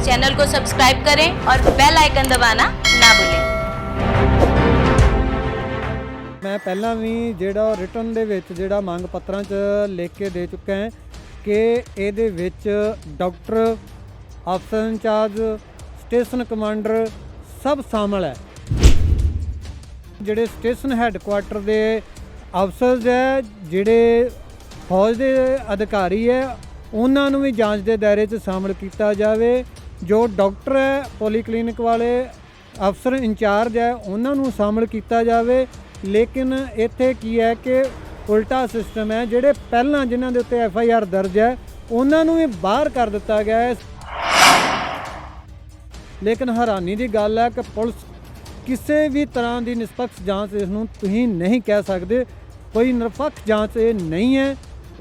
Channel को subscribe करें और बेल आइकन दबाना ना भूलें। मैं पहला भी ਜਿਹੜਾ ਰਿਟਨ ਦੇ ਵਿੱਚ ਜਿਹੜਾ ਮੰਗ ਪੱਤਰਾਂ 'ਚ ਲਿਖ ਕੇ ਦੇ ਚੁੱਕਾ ਹਾਂ ਕਿ ਇਹਦੇ ਵਿੱਚ ਡਾਕਟਰ, ਅਫਸਰ ਇੰਚਾਰਜ, ਸਟੇਸ਼ਨ ਕਮਾਂਡਰ ਸਭ ਸ਼ਾਮਲ ਹੈ। ਜਿਹੜੇ ਸਟੇਸ਼ਨ ਹੈੱਡਕੁਆਟਰ ਦੇ ਅਫਸਰਸ ਹੈ, ਜਿਹੜੇ ਫੌਜ ਦੇ ਅਧਿਕਾਰੀ ਹੈ, ਉਹਨਾਂ ਨੂੰ ਵੀ ਜਾਂਚ ਦੇ ਦਾਇਰੇ 'ਚ ਸ਼ਾਮਲ ਕੀਤਾ ਜਾਵੇ। ਜੋ ਡਾਕਟਰ ਹੈ, ਪੋਲੀਕਲੀਨਿਕ ਵਾਲੇ ਅਫਸਰ ਇੰਚਾਰਜ ਹੈ, ਉਹਨਾਂ ਨੂੰ ਸ਼ਾਮਲ ਕੀਤਾ ਜਾਵੇ। लेकिन इत्थे की है कि उल्टा सिस्टम है, ਜਿਹੜੇ ਪਹਿਲਾਂ ਜਿਨ੍ਹਾਂ ਦੇ ਉੱਤੇ FIR ਦਰਜ ਹੈ ਉਹਨਾਂ ਨੂੰ ਵੀ ਬਾਹਰ ਕਰ ਦਿੱਤਾ ਗਿਆ ਹੈ। ਲੇਕਿਨ ਹੈਰਾਨੀ ਦੀ ਗੱਲ ਹੈ ਕਿ ਪੁਲਿਸ ਕਿਸੇ ਵੀ ਤਰ੍ਹਾਂ ਦੀ ਨਿਸ਼ਪਕਸ਼ ਜਾਂਚ ਇਸ ਨੂੰ ਤੁਸੀਂ ਨਹੀਂ ਕਹਿ ਸਕਦੇ। ਕੋਈ ਨਿਰਪੱਖ ਜਾਂਚ ਇਹ ਨਹੀਂ ਹੈ।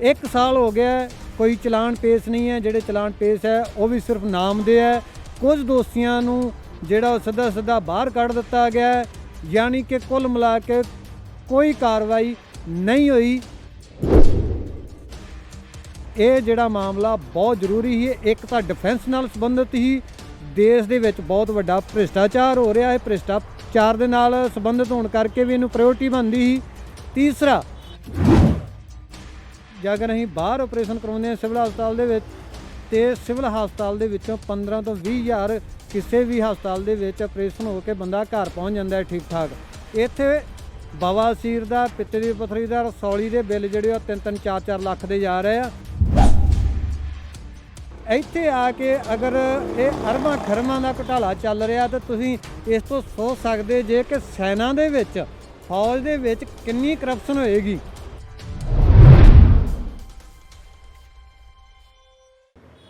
1 ਸਾਲ ਹੋ ਗਿਆ, ਕੋਈ ਚਲਾਨ ਪੇਸ਼ ਨਹੀਂ ਹੈ। ਜਿਹੜੇ ਚਲਾਨ ਪੇਸ਼ ਹੈ ਉਹ ਵੀ ਸਿਰਫ ਨਾਮ ਦੇ ਹੈ। ਕੁਝ ਦੋਸ਼ੀਆਂ ਨੂੰ ਜਿਹੜਾ ਸਿੱਧਾ ਬਾਹਰ ਕੱਢ ਦਿੱਤਾ ਗਿਆ ਹੈ, यानी कि कुल मिला के कोई कार्रवाई नहीं हुई। ये जिहड़ा मामला बहुत जरूरी है। एक तो डिफेंस नाल संबंधित ही, देश दे विच बहुत वड्डा भ्रिष्टाचार हो रहा है, भ्रिष्टाचार दे नाल संबंधित होने करके भी इनू प्रायोरिटी बनती ही। तीसरा, जे अगर असीं बाहर ऑपरेशन करवाउंदे हां सिविल हस्पताल दे विच, ते सिविल हस्पताल दे विचों 15 ਤੋਂ 20 हज़ार ਕਿਸੇ ਵੀ ਹਸਪਤਾਲ ਦੇ ਵਿੱਚ ਆਪਰੇਸ਼ਨ ਹੋ ਕੇ ਬੰਦਾ ਘਰ ਪਹੁੰਚ ਜਾਂਦਾ ਹੈ ਠੀਕ ਠਾਕ। ਇੱਥੇ ਬਵਾਸੀਰ ਦਾ, ਪਿੱਤੇ ਦੀ ਪੱਥਰੀ ਦਾ, ਰਸੌਲੀ ਦੇ ਬਿੱਲ ਜਿਹੜੇ ਉਹ 3-3 4-4 ਲੱਖ ਦੇ ਜਾ ਰਹੇ ਆ। ਇੱਥੇ ਆ ਕੇ ਅਗਰ ਇਹ ਅਰਬਾਂ ਖਰਮਾਂ ਦਾ ਘੁਟਾਲਾ ਚੱਲ ਰਿਹਾ ਤਾਂ ਤੁਸੀਂ ਇਸ ਤੋਂ ਸੋਚ ਸਕਦੇ ਜੇ ਕਿ ਸੈਨਾ ਦੇ ਵਿੱਚ, ਫੌਜ ਦੇ ਵਿੱਚ ਕਿੰਨੀ ਕਰਪਸ਼ਨ ਹੋਏਗੀ।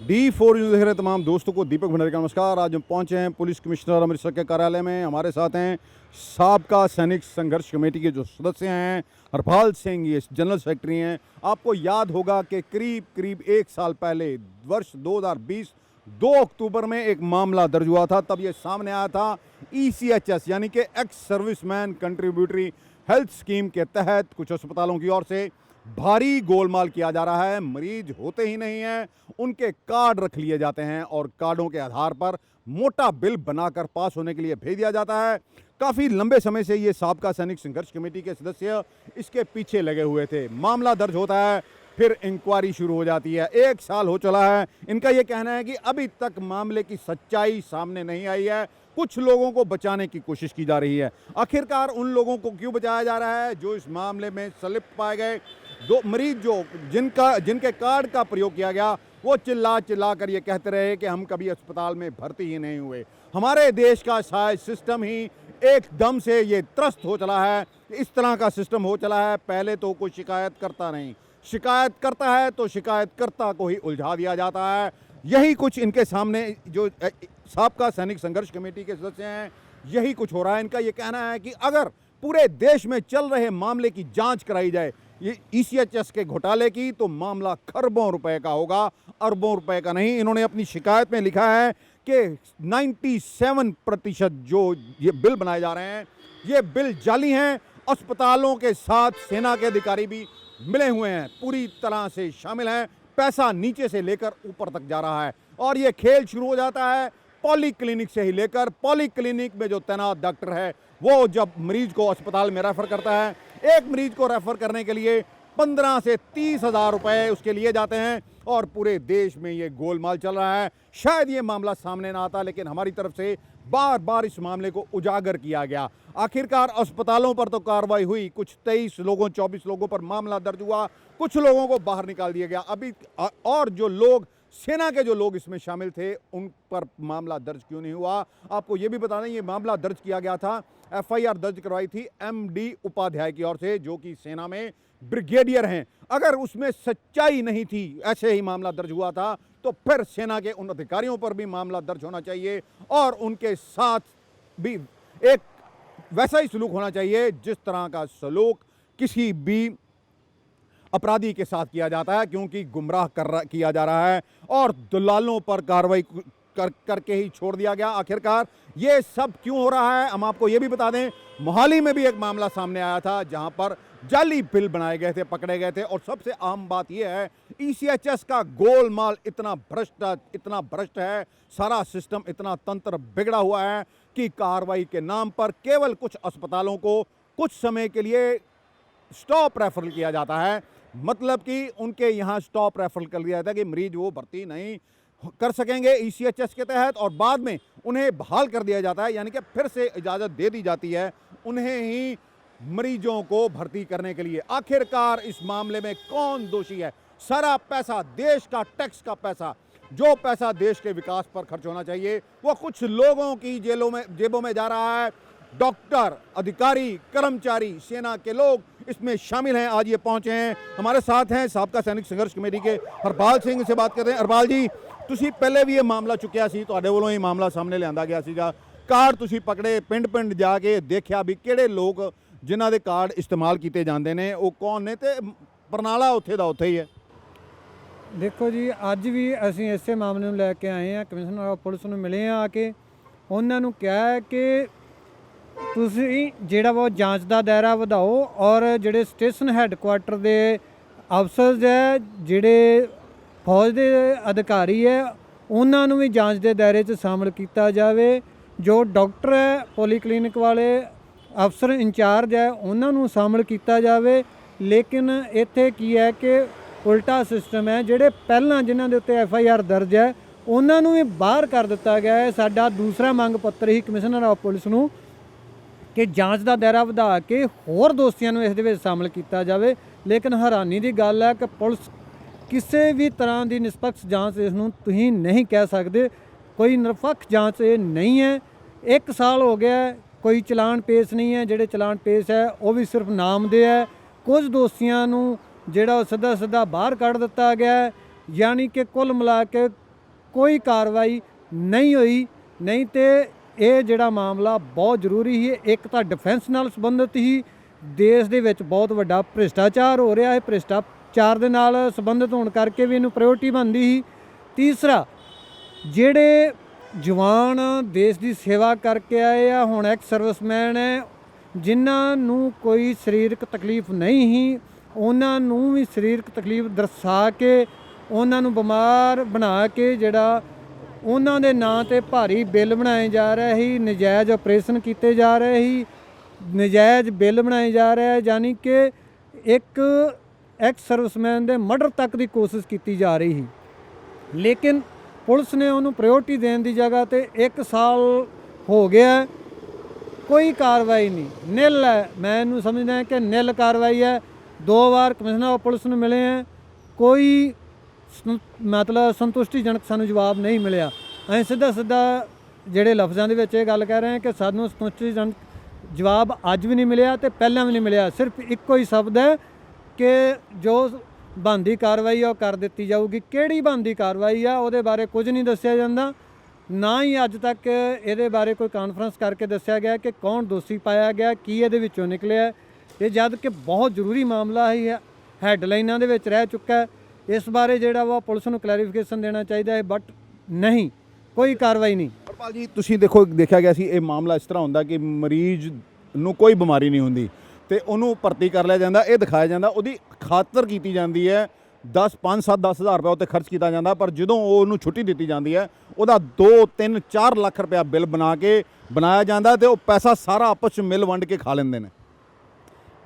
D4 न्यूज़ देख रहे तमाम दोस्तों को दीपक भंडारी का नमस्कार। आज हम पहुंचे हैं पुलिस कमिश्नर अमृतसर के कार्यालय में। हमारे साथ हैं साबका सैनिक संघर्ष कमेटी के जो सदस्य हैं, हरपाल सिंह, ये जनरल सेक्रेटरी हैं। आपको याद होगा कि करीब 1 साल पहले वर्ष 2020 2 अक्टूबर में एक मामला दर्ज हुआ था। तब ये सामने आया था ECHS यानी कि ex serviceman contributory health scheme के तहत कुछ अस्पतालों की ओर से भारी गोलमाल किया जा रहा है। मरीज होते ही नहीं हैं, उनके कार्ड रख लिए जाते हैं और कार्डों के आधार पर मोटा बिल बनाकर पास होने के लिए भेज दिया जाता है। काफ़ी लंबे समय से ये साबका सैनिक संघर्ष कमेटी के सदस्य इसके पीछे लगे हुए थे। मामला दर्ज होता है, फिर इंक्वायरी शुरू हो जाती है। 1 साल हो चला है। इनका ये कहना है कि अभी तक मामले की सच्चाई सामने नहीं आई है। कुछ लोगों को बचाने की कोशिश की जा रही है। आखिरकार उन लोगों को क्यों बचाया जा रहा है जो इस मामले में संलिप्त पाए गए? 2 मरीज जिनके कार्ड का प्रयोग किया गया, वो चिल्ला कर ये कहते रहे कि हम कभी अस्पताल में भर्ती ही नहीं हुए। हमारे देश का शायद सिस्टम ही एकदम से ये त्रस्त हो चला है। इस तरह का सिस्टम हो चला है। पहले तो कोई शिकायत करता नहीं, शिकायत करता है तो शिकायतकर्ता को ही उलझा दिया जाता है। यही कुछ इनके सामने जो साबका सैनिक संघर्ष कमेटी के सदस्य हैं, यही कुछ हो रहा है। इनका ये कहना है कि अगर पूरे देश में चल रहे मामले की जांच कराई जाए, ये ECHS के घोटाले की, तो मामला खरबों रुपए का होगा, अरबों रुपए का नहीं। इन्होंने अपनी शिकायत में लिखा है कि 97% जो ये बिल बनाए जा रहे हैं, ये बिल जाली हैं। अस्पतालों के साथ सेना के अधिकारी भी मिले हुए हैं, पूरी तरह से शामिल हैं। पैसा नीचे से लेकर ऊपर तक जा रहा है और ये खेल शुरू हो जाता है पॉलीक्लिनिक से ही लेकर। पॉलीक्लिनिक में जो तैनात डॉक्टर है वो जब मरीज को अस्पताल में रेफ़र करता है, एक मरीज को रेफ़र करने के लिए 15 से 30 हज़ार रुपये उसके लिए जाते हैं और पूरे देश में ये गोलमाल चल रहा है। शायद ये मामला सामने ना आता, लेकिन हमारी तरफ से बार बार इस मामले को उजागर किया गया। आखिरकार अस्पतालों पर तो कार्रवाई हुई, कुछ 23 लोगों 24 लोगों पर मामला दर्ज हुआ, कुछ लोगों को बाहर निकाल दिया गया। अभी और जो लोग, सेना के जो लोग इसमें शामिल थे, उन पर मामला दर्ज क्यों नहीं हुआ? आपको ये भी बता दें, ये मामला दर्ज किया गया था, FIR दर्ज करवाई थी MD उपाध्याय की ओर से, जो कि सेना में ब्रिगेडियर हैं। अगर उसमें सच्चाई नहीं थी, ऐसे ही मामला दर्ज हुआ था, तो फिर सेना के उन अधिकारियों पर भी मामला दर्ज होना चाहिए और उनके साथ भी एक वैसा ही सलूक होना चाहिए जिस तरह का सलूक किसी भी अपराधी के साथ किया जाता है, क्योंकि गुमराह किया जा रहा है और दलालों पर कार्रवाई करके ही छोड़ दिया गया। आखिरकार ये सब क्यों हो रहा है, हम आपको ये भी बता दें, मोहाली में भी एक मामला सामने आया था, जहां पर जाली बिल बनाए गए थे, पकड़े गए थे। और सबसे अहम बात यह है, ईसीएचएस का गोलमाल इतना भ्रष्ट है, सारा सिस्टम इतना तंत्र बिगड़ा हुआ है कि कार्रवाई के नाम पर केवल कुछ अस्पतालों को कुछ समय के लिए स्टॉप रेफरल किया जाता है। मतलब कि उनके यहाँ स्टॉप रेफरल कर दिया जाता है कि मरीज वो भर्ती नहीं कर सकेंगे ईसीएचएस के तहत, और बाद में उन्हें बहाल कर दिया जाता है, यानी कि फिर से इजाज़त दे दी जाती है उन्हें ही मरीजों को भर्ती करने के लिए। आखिरकार इस मामले में कौन दोषी है? सारा पैसा, देश का टैक्स का पैसा, जो पैसा देश के विकास पर खर्च होना चाहिए, वो कुछ लोगों की जेबों में जा रहा है। डॉक्टर, अधिकारी, कर्मचारी, सेना के लोग इसमें शामिल हैं। आज ये पहुंचे हैं, हमारे साथ हैं साबका सैनिक संघर्ष कमेटी के हरपाल सिंह से बात करते हैं। हरपाल जी, ਤੁਸੀਂ ਪਹਿਲੇ ਵੀ ਇਹ ਮਾਮਲਾ ਚੁੱਕਿਆ ਸੀ, ਤੁਹਾਡੇ ਵੱਲੋਂ ਇਹ ਮਾਮਲਾ ਸਾਹਮਣੇ ਲਿਆਂਦਾ ਗਿਆ ਸੀਗਾ। ਕਾਰਡ ਤੁਸੀਂ ਪਕੜੇ, ਪਿੰਡ ਜਾ ਕੇ ਦੇਖਿਆ ਵੀ ਕਿਹੜੇ ਲੋਕ ਜਿਨ੍ਹਾਂ ਦੇ ਕਾਰਡ ਇਸਤੇਮਾਲ ਕੀਤੇ ਜਾਂਦੇ ਨੇ ਉਹ ਕੌਣ ਨੇ, ਤੇ ਪ੍ਰਣਾਲਾ ਉੱਥੇ ਦਾ ਉੱਥੇ ਹੀ ਹੈ। ਦੇਖੋ ਜੀ, ਅੱਜ ਵੀ ਅਸੀਂ ਇਸੇ ਮਾਮਲੇ ਨੂੰ ਲੈ ਕੇ ਆਏ ਹਾਂ, ਕਮਿਸ਼ਨਰ ਆਫ ਪੁਲਿਸ ਨੂੰ ਮਿਲੇ ਆ ਕੇ ਉਹਨਾਂ ਨੂੰ ਕਿਹਾ ਹੈ ਕਿ ਤੁਸੀਂ ਜਿਹੜਾ ਵਾ ਜਾਂਚ ਦਾ ਦਾਇਰਾ ਵਧਾਓ, ਔਰ ਜਿਹੜੇ ਸਟੇਸ਼ਨ ਹੈੱਡਕੁਆਟਰ ਦੇ ਅਫਸਰ ਹੈ, ਜਿਹੜੇ ਫੌਜ ਦੇ ਅਧਿਕਾਰੀ ਹੈ, ਉਹਨਾਂ ਨੂੰ ਵੀ ਜਾਂਚ ਦੇ ਦਾਇਰੇ 'ਚ ਸ਼ਾਮਲ ਕੀਤਾ ਜਾਵੇ। ਜੋ ਡਾਕਟਰ ਹੈ, ਪੋਲੀਕਲੀਨਿਕ ਵਾਲੇ ਅਫਸਰ ਇੰਚਾਰਜ ਹੈ, ਉਹਨਾਂ ਨੂੰ ਸ਼ਾਮਲ ਕੀਤਾ ਜਾਵੇ। ਲੇਕਿਨ ਇੱਥੇ ਕੀ ਹੈ ਕਿ ਉਲਟਾ ਸਿਸਟਮ ਹੈ, ਜਿਹੜੇ ਪਹਿਲਾਂ ਜਿਨ੍ਹਾਂ ਦੇ ਉੱਤੇ FIR ਦਰਜ ਹੈ ਉਹਨਾਂ ਨੂੰ ਵੀ ਬਾਹਰ ਕਰ ਦਿੱਤਾ ਗਿਆ ਹੈ। ਸਾਡਾ ਦੂਸਰਾ ਮੰਗ ਪੱਤਰ ਹੀ ਕਮਿਸ਼ਨਰ ਆਫ ਪੁਲਿਸ ਨੂੰ ਕਿ ਜਾਂਚ ਦਾ ਦਾਇਰਾ ਵਧਾ ਕੇ ਹੋਰ ਦੋਸ਼ੀਆਂ ਨੂੰ ਇਸ ਦੇ ਵਿੱਚ ਸ਼ਾਮਲ ਕੀਤਾ ਜਾਵੇ। ਲੇਕਿਨ ਹੈਰਾਨੀ ਦੀ ਗੱਲ ਹੈ ਕਿ ਪੁਲਿਸ ਕਿਸੇ ਵੀ ਤਰ੍ਹਾਂ ਦੀ ਨਿਸ਼ਪਕਸ਼ ਜਾਂਚ ਇਸ ਨੂੰ ਤੁਸੀਂ ਨਹੀਂ ਕਹਿ ਸਕਦੇ, ਕੋਈ ਨਿਰਪੱਖ ਜਾਂਚ ਇਹ ਨਹੀਂ ਹੈ। 1 ਸਾਲ ਹੋ ਗਿਆ, ਕੋਈ ਚਲਾਨ ਪੇਸ਼ ਨਹੀਂ ਹੈ, ਜਿਹੜੇ ਚਲਾਨ ਪੇਸ਼ ਹੈ ਉਹ ਵੀ ਸਿਰਫ ਨਾਮ ਦੇ ਹੈ। ਕੁਝ ਦੋਸ਼ੀਆਂ ਨੂੰ ਜਿਹੜਾ ਉਹ ਸਿੱਧਾ ਬਾਹਰ ਕੱਢ ਦਿੱਤਾ ਗਿਆ, ਯਾਨੀ ਕਿ ਕੁੱਲ ਮਿਲਾ ਕੇ ਕੋਈ ਕਾਰਵਾਈ ਨਹੀਂ ਹੋਈ। ਨਹੀਂ ਤੇ ਇਹ ਜਿਹੜਾ ਮਾਮਲਾ ਬਹੁਤ ਜ਼ਰੂਰੀ ਹੈ। ਇੱਕ ਤਾਂ ਡਿਫੈਂਸ ਨਾਲ ਸੰਬੰਧਿਤ ਹੀ ਦੇਸ਼ ਦੇ ਵਿੱਚ ਬਹੁਤ ਵੱਡਾ ਭ੍ਰਿਸ਼ਟਾਚਾਰ ਹੋ ਰਿਹਾ ਹੈ, ਭ੍ਰਿਸ਼ਟਾਚਾਰ ਦੇ ਨਾਲ ਸੰਬੰਧਿਤ ਹੋਣ ਕਰਕੇ ਵੀ ਇਹਨੂੰ ਪ੍ਰਾਇਓਰਟੀ ਬਣਦੀ ਸੀ। ਤੀਸਰਾ, ਜਿਹੜੇ ਜਵਾਨ ਦੇਸ਼ ਦੀ ਸੇਵਾ ਕਰਕੇ ਆਏ ਆ, ਹੁਣ ਐਕਸ ਸਰਵਿਸਮੈਨ ਹੈ, ਜਿਨ੍ਹਾਂ ਨੂੰ ਕੋਈ ਸਰੀਰਕ ਤਕਲੀਫ ਨਹੀਂ ਸੀ, ਉਹਨਾਂ ਨੂੰ ਵੀ ਸਰੀਰਕ ਤਕਲੀਫ ਦਰਸਾ ਕੇ ਉਹਨਾਂ ਨੂੰ ਬਿਮਾਰ ਬਣਾ ਕੇ ਜਿਹੜਾ ਉਹਨਾਂ ਦੇ ਨਾਂ 'ਤੇ ਭਾਰੀ ਬਿੱਲ ਬਣਾਏ ਜਾ ਰਹੇ ਸੀ, ਨਜਾਇਜ਼ ਆਪਰੇਸ਼ਨ ਕੀਤੇ ਜਾ ਰਹੇ ਸੀ, ਨਜਾਇਜ਼ ਬਿੱਲ ਬਣਾਏ ਜਾ ਰਹੇ, ਯਾਨੀ ਕਿ ਇੱਕ ਐਕਸ ਸਰਵਿਸਮੈਨ ਦੇ ਮਰਡਰ ਤੱਕ ਦੀ ਕੋਸ਼ਿਸ਼ ਕੀਤੀ ਜਾ ਰਹੀ ਸੀ। ਲੇਕਿਨ ਪੁਲਿਸ ਨੇ ਉਹਨੂੰ ਪ੍ਰਾਇਓਰਟੀ ਦੇਣ ਦੀ ਜਗ੍ਹਾ 'ਤੇ 1 ਸਾਲ ਹੋ ਗਿਆ, ਕੋਈ ਕਾਰਵਾਈ ਨਹੀਂ, ਨਿਲ ਹੈ। ਮੈਂ ਇਹਨੂੰ ਸਮਝਦਾ ਕਿ ਨਿਲ ਕਾਰਵਾਈ ਹੈ। 2 ਵਾਰ ਕਮਿਸ਼ਨਰ ਆਫ ਪੁਲਿਸ ਨੂੰ ਮਿਲੇ ਹੈ, ਕੋਈ ਮਤਲਬ ਸੰਤੁਸ਼ਟੀਜਨਕ ਸਾਨੂੰ ਜਵਾਬ ਨਹੀਂ ਮਿਲਿਆ। ਅਸੀਂ ਸਿੱਧਾ ਜਿਹੜੇ ਲਫ਼ਜ਼ਾਂ ਦੇ ਵਿੱਚ ਇਹ ਗੱਲ ਕਹਿ ਰਹੇ ਹਾਂ ਕਿ ਸਾਨੂੰ ਸੰਤੁਸ਼ਟੀਜਨਕ ਜਵਾਬ ਅੱਜ ਵੀ ਨਹੀਂ ਮਿਲਿਆ ਤੇ ਪਹਿਲਾਂ ਵੀ ਨਹੀਂ ਮਿਲਿਆ। ਸਿਰਫ ਇੱਕੋ ਹੀ ਸ਼ਬਦ ਹੈ ਕਿ ਜੋ ਬਣਦੀ ਕਾਰਵਾਈ ਆ ਉਹ ਕਰ ਦਿੱਤੀ ਜਾਊਗੀ। ਕਿਹੜੀ ਬਣਦੀ ਕਾਰਵਾਈ ਆ ਉਹਦੇ ਬਾਰੇ ਕੁਝ ਨਹੀਂ ਦੱਸਿਆ ਜਾਂਦਾ, ਨਾ ਹੀ ਅੱਜ ਤੱਕ ਇਹਦੇ ਬਾਰੇ ਕੋਈ ਕਾਨਫਰੰਸ ਕਰਕੇ ਦੱਸਿਆ ਗਿਆ ਕਿ ਕੌਣ ਦੋਸ਼ੀ ਪਾਇਆ ਗਿਆ, ਕੀ ਇਹਦੇ ਵਿੱਚੋਂ ਨਿਕਲਿਆ। ਇਹ ਜਦ ਕਿ ਬਹੁਤ ਜ਼ਰੂਰੀ ਮਾਮਲਾ ਹੀ ਹੈ, ਹੈਡਲਾਈਨਾਂ ਦੇ ਵਿੱਚ ਰਹਿ ਚੁੱਕਾ। ਇਸ ਬਾਰੇ ਜਿਹੜਾ ਵਾ ਪੁਲਿਸ ਨੂੰ ਕਲੈਰੀਫਿਕੇਸ਼ਨ ਦੇਣਾ ਚਾਹੀਦਾ ਹੈ, ਬਟ ਨਹੀਂ, ਕੋਈ ਕਾਰਵਾਈ ਨਹੀਂ। ਹਰਪਾਲ ਜੀ, ਤੁਸੀਂ ਦੇਖਿਆ ਗਿਆ ਸੀ ਇਹ ਮਾਮਲਾ ਇਸ ਤਰ੍ਹਾਂ ਹੁੰਦਾ ਕਿ ਮਰੀਜ਼ ਨੂੰ ਕੋਈ ਬਿਮਾਰੀ ਨਹੀਂ ਹੁੰਦੀ ਤੇ ਉਹਨੂੰ ਭਰਤੀ ਕਰ ਲਿਆ ਜਾਂਦਾ, ਇਹ ਦਿਖਾਇਆ ਜਾਂਦਾ, ਉਹਦੀ ਖਾਤਰ ਕੀਤੀ ਜਾਂਦੀ ਹੈ, 5-7-10 ਹਜ਼ਾਰ ਰੁਪਏ ਉੱਤੇ ਖਰਚ ਕੀਤਾ ਜਾਂਦਾ, ਪਰ ਜਦੋਂ ਉਹਨੂੰ ਛੁੱਟੀ ਦਿੱਤੀ ਜਾਂਦੀ ਹੈ ਉਹਦਾ 2-3-4 ਲੱਖ ਰੁਪਇਆ ਬਿੱਲ ਬਣਾਇਆ ਜਾਂਦਾ ਤੇ ਉਹ ਪੈਸਾ ਸਾਰਾ ਆਪਸ 'ਚ ਮਿਲ ਵੰਡ ਕੇ ਖਾ ਲੈਂਦੇ ਨੇ।